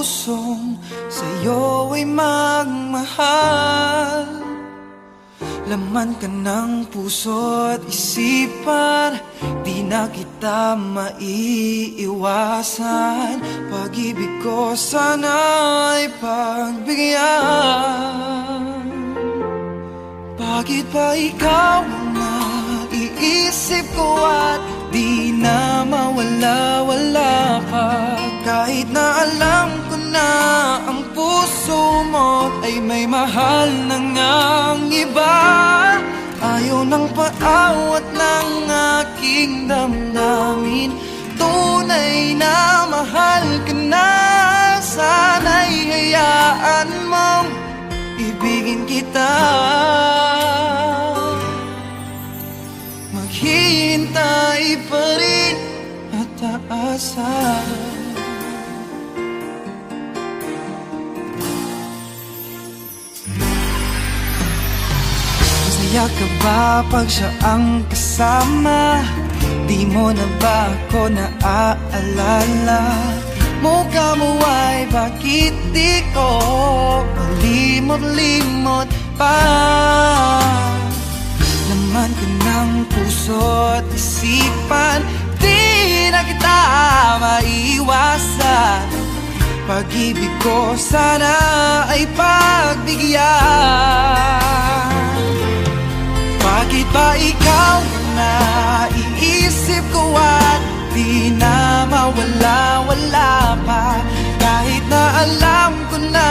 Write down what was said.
pusong sa'yo ay magmahal. Laman ka ng puso at isipan, di na kita maiiwasan. Pag-ibig ko sana ay pagbigyan. Bakit ba ikaw ang naiisip ko at di na mawala-wala ka? Kahit na alam ko na ang puso mo ay may mahal na ngang iba. Ayaw ng paawat ng aking damdamin, tunay na mahal ka na. Sana'y hayaan mong ibigin kita. Maghihintay pa rin at aasa. Masaya ka ba pag siya ang kasama? Di mo na ba ako naaalala? Mukha mo ay bakit di ko malimot-limot pa? Laman ka ng puso at isipan, di na kita maiiwasan. Pag-ibig ko sana ay pagbigyan. Bakit ba ikaw na naiisip ko at di na mawala-wala pa? Kahit na alam ko na